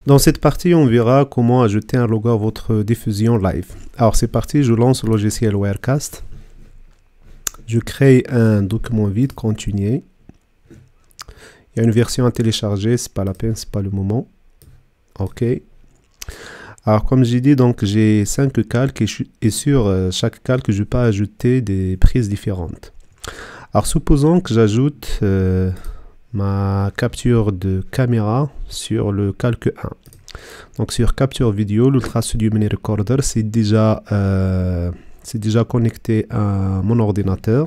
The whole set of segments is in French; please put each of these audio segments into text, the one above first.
Dans cette partie, on verra comment ajouter un logo à votre diffusion live. Alors c'est parti, je lance le logiciel Wirecast. Je crée un document vide, continuer. Il y a une version à télécharger, c'est pas la peine, c'est pas le moment. OK. Alors comme j'ai dit, donc j'ai 5 calques et sur chaque calque, je peux ajouter des prises différentes. Alors supposons que j'ajoute ma capture de caméra sur le calque 1. Donc sur capture vidéo, l'Ultra Studio Mini Recorder, c'est déjà connecté à mon ordinateur.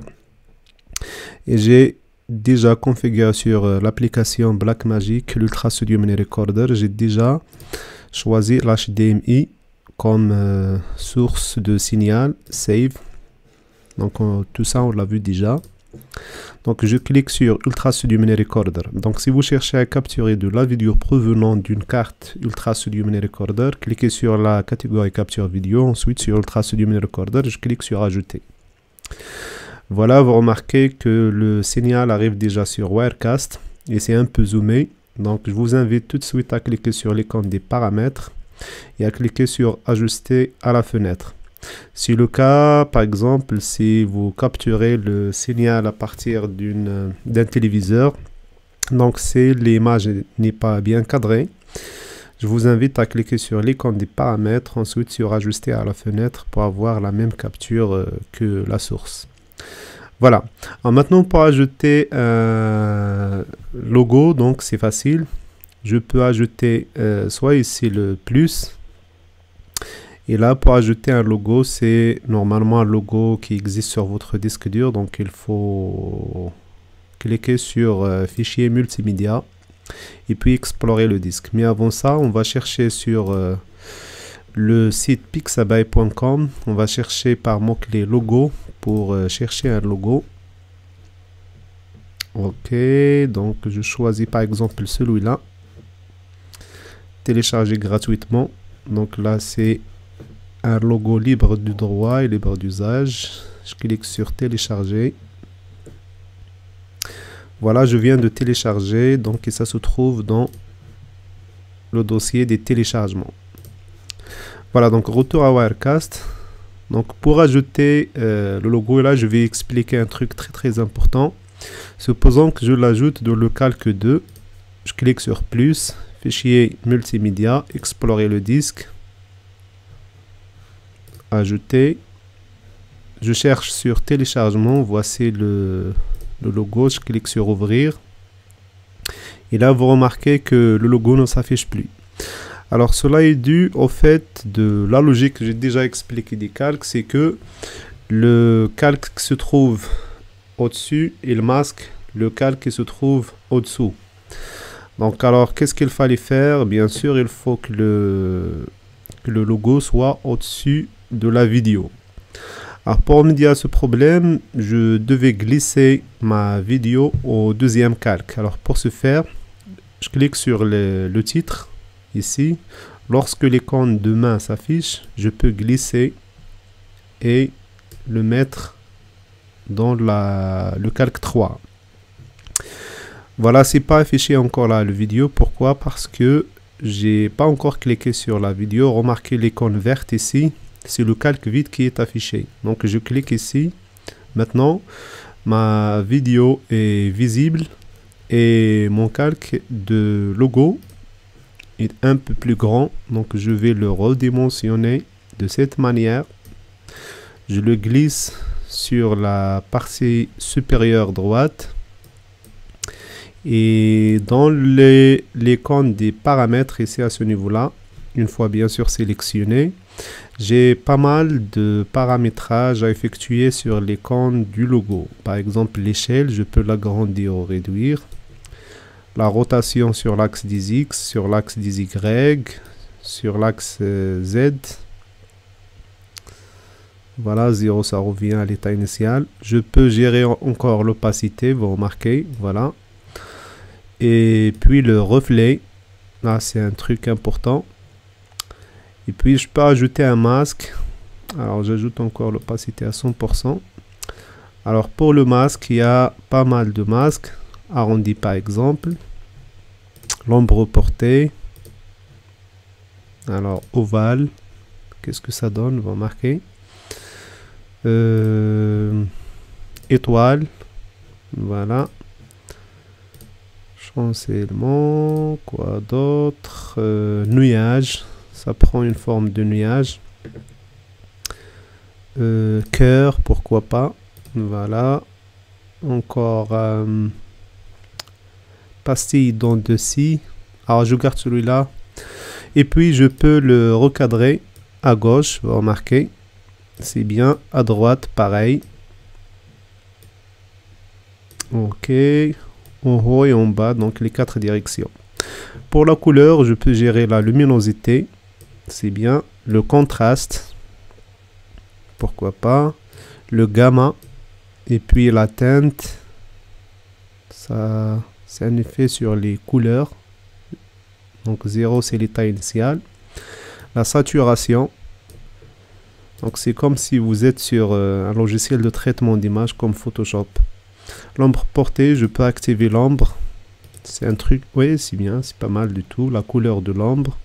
Et j'ai déjà configuré sur l'application Blackmagic l'Ultra Studio Mini Recorder. J'ai déjà choisi l'HDMI comme source de signal, save. Donc tout ça, on l'a vu déjà. Donc je clique sur Ultra Studio Mini Recorder. Donc si vous cherchez à capturer de la vidéo provenant d'une carte Ultra Studio Mini Recorder, cliquez sur la catégorie capture vidéo, ensuite sur Ultra Studio Mini Recorder, je clique sur ajouter. Voilà, vous remarquez que le signal arrive déjà sur Wirecast et c'est un peu zoomé. Donc je vous invite tout de suite à cliquer sur l'icône des paramètres et à cliquer sur ajuster à la fenêtre. C'est le cas, par exemple, si vous capturez le signal à partir d'un téléviseur, donc si l'image n'est pas bien cadrée, je vous invite à cliquer sur l'icône des paramètres, ensuite sur ajuster à la fenêtre pour avoir la même capture que la source. Voilà. Alors maintenant, pour ajouter un logo, donc c'est facile. Je peux ajouter soit ici le plus. Et là, pour ajouter un logo, c'est normalement un logo qui existe sur votre disque dur. Donc, il faut cliquer sur Fichier multimédia et puis explorer le disque. Mais avant ça, on va chercher sur le site pixabay.com. On va chercher par mot-clé logo pour chercher un logo. OK, donc je choisis par exemple celui-là. Télécharger gratuitement. Donc là, c'est un logo libre du droit et libre d'usage. Je clique sur télécharger. Voilà, je viens de télécharger, donc et ça se trouve dans le dossier des téléchargements. Voilà, donc retour à Wirecast. Donc pour ajouter le logo, là je vais expliquer un truc très important. Supposons que je l'ajoute dans le calque 2. Je clique sur plus, fichier multimédia, explorer le disque. Ajouter, je cherche sur téléchargement, voici le logo, je clique sur ouvrir et là vous remarquez que le logo ne s'affiche plus. Alors cela est dû au fait de la logique que j'ai déjà expliqué des calques, c'est que le calque qui se trouve au-dessus il masque le calque qui se trouve au-dessous. Donc alors qu'est-ce qu'il fallait faire? Bien sûr il faut que le logo soit au-dessus de la vidéo. Alors pour remédier à ce problème, je devais glisser ma vidéo au deuxième calque. Alors pour ce faire, je clique sur le titre ici. Lorsque l'icône de main s'affiche, je peux glisser et le mettre dans le calque 3. Voilà, c'est pas affiché encore là le vidéo. Pourquoi? Parce que j'ai pas encore cliqué sur la vidéo. Remarquez l'icône verte ici. C'est le calque vide qui est affiché. Donc je clique ici. Maintenant, ma vidéo est visible et mon calque de logo est un peu plus grand. Donc je vais le redimensionner de cette manière. Je le glisse sur la partie supérieure droite. Et dans l'icône des paramètres ici à ce niveau-là, une fois bien sûr sélectionné, j'ai pas mal de paramétrages à effectuer sur l'icône du logo. Par exemple, l'échelle, je peux l'agrandir ou réduire. La rotation sur l'axe des X, sur l'axe des Y, sur l'axe Z. Voilà, 0, ça revient à l'état initial. Je peux gérer encore l'opacité, vous remarquez, voilà. Et puis le reflet, là c'est un truc important. Et puis je peux ajouter un masque. Alors j'ajoute encore l'opacité à 100%. Alors pour le masque, il y a pas mal de masques. Arrondi par exemple. L'ombre portée. Alors, ovale. Qu'est-ce que ça donne? On va marquer. Étoile. Voilà. Chancellement. Quoi d'autre? Nuage. Ça prend une forme de nuage. Cœur, pourquoi pas. Voilà. Encore pastille dents de scie. Alors je garde celui-là. Et puis je peux le recadrer à gauche. Vous remarquez. C'est bien. À droite, pareil. Ok. En haut et en bas, donc les 4 directions. Pour la couleur, je peux gérer la luminosité. C'est bien. Le contraste. Pourquoi pas. Le gamma. Et puis la teinte. Ça, c'est un effet sur les couleurs. Donc 0, c'est l'état initial. La saturation. Donc c'est comme si vous êtes sur un logiciel de traitement d'image comme Photoshop. L'ombre portée, je peux activer l'ombre. C'est un truc, oui, c'est bien, c'est pas mal du tout. La couleur de l'ombre.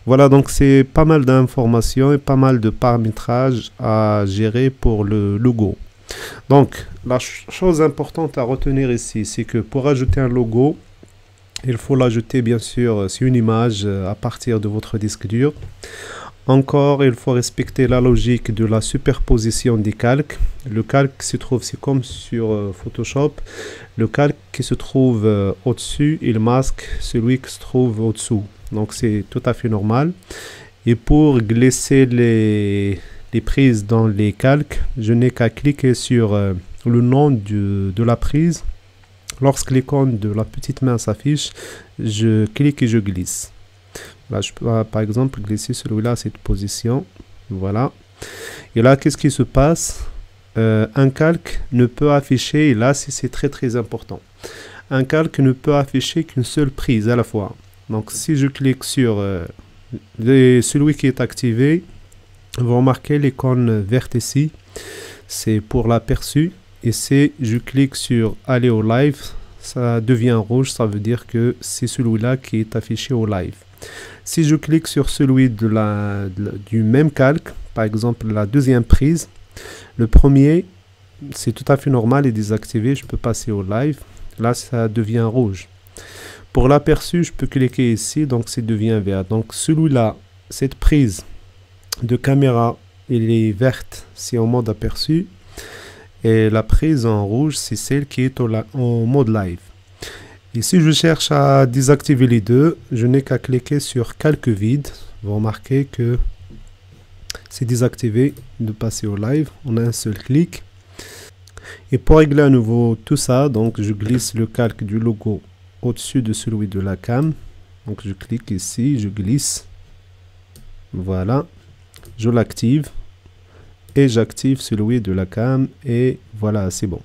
Voilà, donc c'est pas mal d'informations et pas mal de paramétrage à gérer pour le logo. Donc, la chose importante à retenir ici, c'est que pour ajouter un logo, il faut l'ajouter bien sûr sur une image à partir de votre disque dur. Encore, il faut respecter la logique de la superposition des calques. Le calque se trouve, c'est comme sur Photoshop, le calque qui se trouve au-dessus, il masque celui qui se trouve au-dessous. Donc c'est tout à fait normal. Et pour glisser les prises dans les calques, je n'ai qu'à cliquer sur le nom de la prise. Lorsque l'icône de la petite main s'affiche, je clique et je glisse. Là, je peux par exemple glisser celui-là à cette position. Voilà. Et là, qu'est-ce qui se passe? Un calque ne peut afficher, et là c'est très très important, un calque ne peut afficher qu'une seule prise à la fois. Donc si je clique sur celui qui est activé, vous remarquez l'icône verte ici, c'est pour l'aperçu. Et si je clique sur aller au live, ça devient rouge, ça veut dire que c'est celui-là qui est affiché au live. Si je clique sur celui du même calque, par exemple la deuxième prise, le premier, c'est tout à fait normal et désactivé, je peux passer au live, là ça devient rouge. Pour l'aperçu, je peux cliquer ici, donc ça devient vert. Donc celui-là, cette prise de caméra, elle est verte, c'est en mode aperçu. Et la prise en rouge, c'est celle qui est en mode live. Et si je cherche à désactiver les deux, je n'ai qu'à cliquer sur calque vide. Vous remarquez que c'est désactivé de passer au live. On a un seul clic. Et pour régler à nouveau tout ça, donc je glisse le calque du logo au-dessus de celui de la cam. Donc je clique ici, je glisse. Voilà. Je l'active. Et j'active celui de la cam. Et voilà, c'est bon.